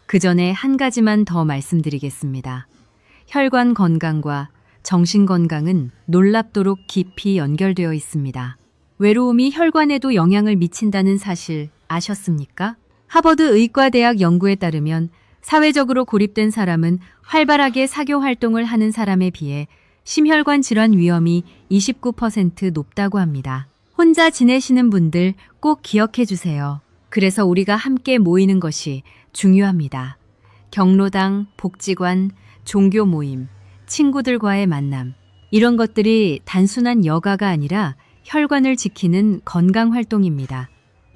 그 전에 한 가지만 더 말씀드리겠습니다. 혈관 건강과 정신 건강은 놀랍도록 깊이 연결되어 있습니다. 외로움이 혈관에도 영향을 미친다는 사실 아셨습니까? 하버드 의과대학 연구에 따르면 사회적으로 고립된 사람은 활발하게 사교 활동을 하는 사람에 비해 심혈관 질환 위험이 29% 높다고 합니다. 혼자 지내시는 분들 꼭 기억해 주세요. 그래서 우리가 함께 모이는 것이 중요합니다. 경로당, 복지관, 종교 모임, 친구들과의 만남, 이런 것들이 단순한 여가가 아니라 혈관을 지키는 건강 활동입니다.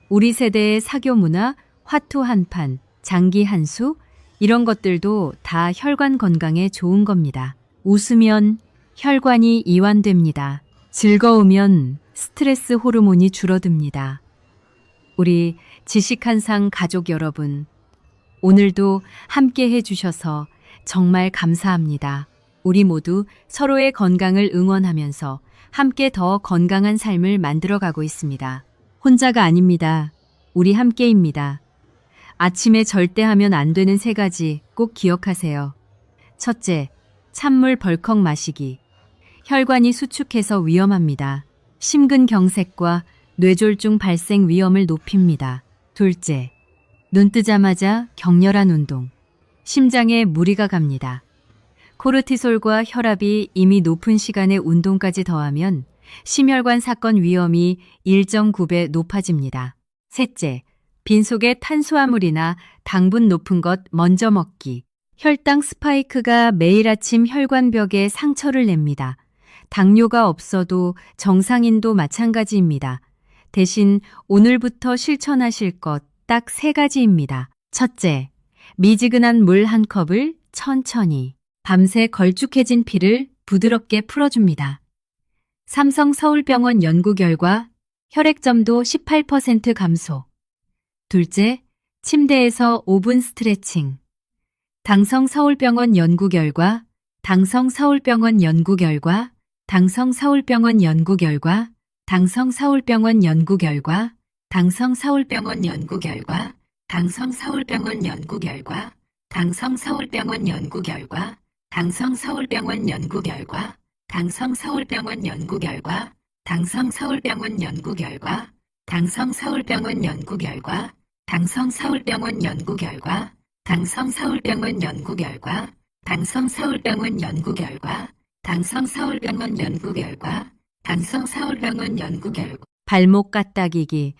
우리 세대의 사교 문화, 화투 한판, 장기 한수, 이런 것들도 다 혈관 건강에 좋은 겁니다. 웃으면 혈관이 이완됩니다. 즐거우면 스트레스 호르몬이 줄어듭니다. 우리 지식한상 가족 여러분, 오늘도 함께 해주셔서 정말 감사합니다. 우리 모두 서로의 건강을 응원하면서 함께 더 건강한 삶을 만들어가고 있습니다. 혼자가 아닙니다. 우리 함께입니다. 아침에 절대 하면 안 되는 3가지 꼭 기억하세요. 첫째, 찬물 벌컥 마시기. 혈관이 수축해서 위험합니다. 심근경색과 뇌졸중 발생 위험을 높입니다. 둘째, 눈 뜨자마자 격렬한 운동. 심장에 무리가 갑니다. 코르티솔과 혈압이 이미 높은 시간에 운동까지 더하면 심혈관 사건 위험이 1.9배 높아집니다. 셋째, 빈속에 탄수화물이나 당분 높은 것 먼저 먹기. 혈당 스파이크가 매일 아침 혈관벽에 상처를 냅니다. 당뇨가 없어도 정상인도 마찬가지입니다. 대신 오늘부터 실천하실 것 딱 3가지입니다. 첫째, 미지근한 물 1컵을 천천히, 밤새 걸쭉해진 피를 부드럽게 풀어줍니다. 삼성 서울병원 연구 결과 혈액점도 18% 감소. 둘째, 침대에서 5분 스트레칭. 당성 서울병원 연구 결과, 당성 서울병원 연구 결과, 당성 서울병원 연구 결과, 당성 서울병원 연구 결과, 당성 서울병원 연구 결과, 당성 서울병원 연구 결과, 당성 서울병원 연구 결과, 당성 서울병원 연구 결과, 당성 서울병원 연구 결과, 당성 서울병원 연구 결과, 당성 서울병원 연구 결과, 당성 서울병원 연구 결과, 당성 서울병원 연구 결과, 당성 서울병원 연구 결과, 당성 서울병원 연구 결과, 당성 서울병원 연구 결과. 발목 까딱이기,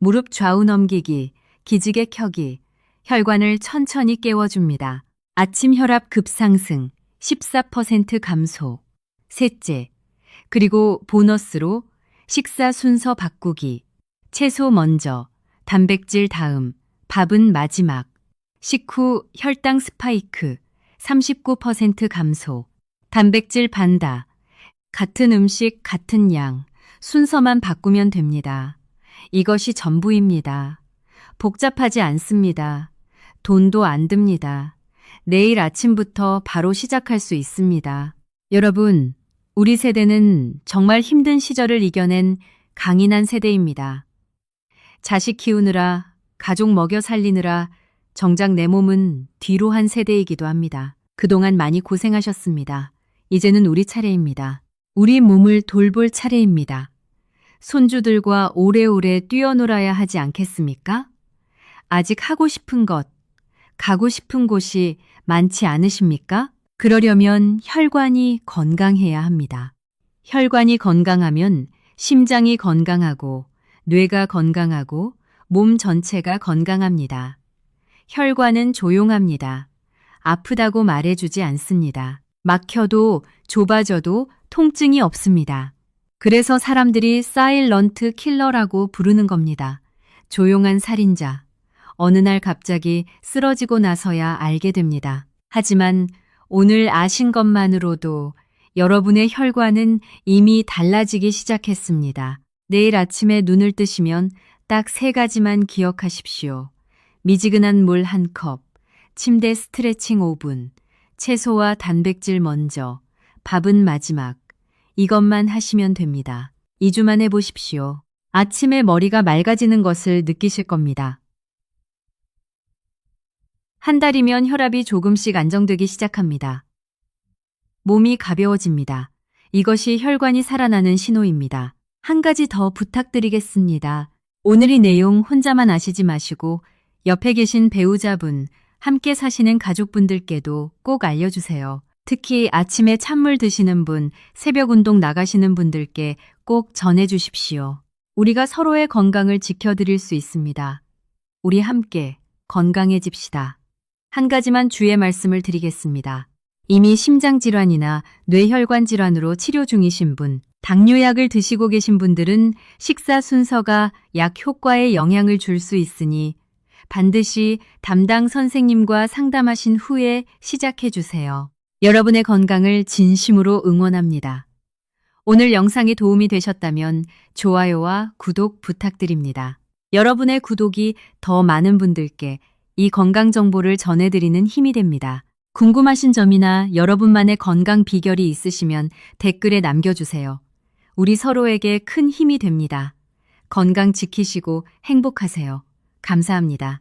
무릎 좌우 넘기기, 기지개 켜기, 혈관을 천천히 깨워줍니다. 아침 혈압 급상승, 14% 감소. 셋째, 그리고 보너스로 식사 순서 바꾸기. 채소 먼저, 단백질 다음, 밥은 마지막. 식후 혈당 스파이크, 39% 감소. 단백질 반다. 같은 음식, 같은 양. 순서만 바꾸면 됩니다. 이것이 전부입니다. 복잡하지 않습니다. 돈도 안 듭니다. 내일 아침부터 바로 시작할 수 있습니다. 여러분, 우리 세대는 정말 힘든 시절을 이겨낸 강인한 세대입니다. 자식 키우느라, 가족 먹여 살리느라 정작 내 몸은 뒤로 한 세대이기도 합니다. 그동안 많이 고생하셨습니다. 이제는 우리 차례입니다. 우리 몸을 돌볼 차례입니다. 손주들과 오래오래 뛰어놀아야 하지 않겠습니까? 아직 하고 싶은 것, 가고 싶은 곳이 많지 않으십니까? 그러려면 혈관이 건강해야 합니다. 혈관이 건강하면 심장이 건강하고 뇌가 건강하고 몸 전체가 건강합니다. 혈관은 조용합니다. 아프다고 말해주지 않습니다. 막혀도 좁아져도 통증이 없습니다. 그래서 사람들이 사일런트 킬러라고 부르는 겁니다. 조용한 살인자. 어느 날 갑자기 쓰러지고 나서야 알게 됩니다. 하지만 오늘 아신 것만으로도 여러분의 혈관은 이미 달라지기 시작했습니다. 내일 아침에 눈을 뜨시면 딱 3가지만 기억하십시오. 미지근한 물 1컵, 침대 스트레칭 5분, 채소와 단백질 먼저, 밥은 마지막. 이것만 하시면 됩니다. 2주만 해보십시오. 아침에 머리가 맑아지는 것을 느끼실 겁니다. 한 달이면 혈압이 조금씩 안정되기 시작합니다. 몸이 가벼워집니다. 이것이 혈관이 살아나는 신호입니다. 한 가지 더 부탁드리겠습니다. 오늘 이 내용 혼자만 아시지 마시고 옆에 계신 배우자분, 함께 사시는 가족분들께도 꼭 알려주세요. 특히 아침에 찬물 드시는 분, 새벽 운동 나가시는 분들께 꼭 전해주십시오. 우리가 서로의 건강을 지켜드릴 수 있습니다. 우리 함께 건강해집시다. 한 가지만 주의 말씀을 드리겠습니다. 이미 심장질환이나 뇌혈관 질환으로 치료 중이신 분, 당뇨약을 드시고 계신 분들은 식사 순서가 약 효과에 영향을 줄 수 있으니 반드시 담당 선생님과 상담하신 후에 시작해 주세요. 여러분의 건강을 진심으로 응원합니다. 오늘 영상이 도움이 되셨다면 좋아요와 구독 부탁드립니다. 여러분의 구독이 더 많은 분들께 이 건강 정보를 전해드리는 힘이 됩니다. 궁금하신 점이나 여러분만의 건강 비결이 있으시면 댓글에 남겨주세요. 우리 서로에게 큰 힘이 됩니다. 건강 지키시고 행복하세요. 감사합니다.